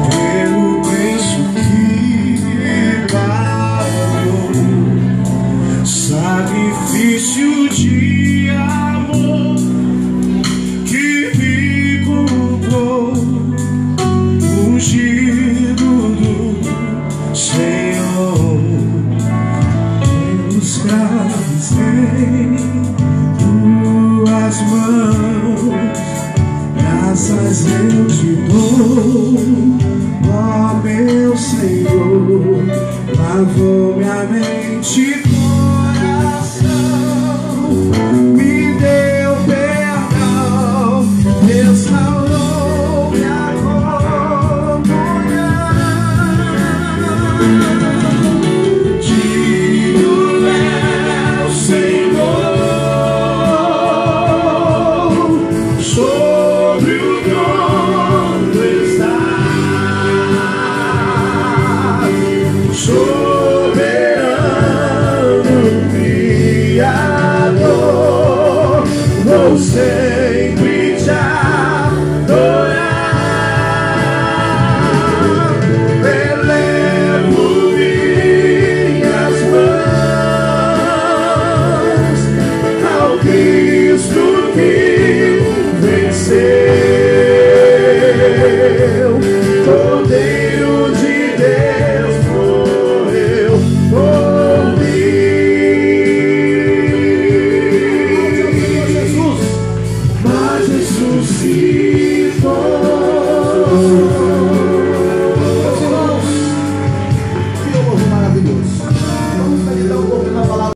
pelo preço que pagou, sacrifício de amor que me comprou, ungido do Senhor. Pelos cravos em tuas mãos, graças eu te dou, ó meu Senhor. Lavou minha mente e coração, me deu perdão, restaurou minha comunhão. Digno é o Senhor sobre o trono está, soberano Criador, vou sempre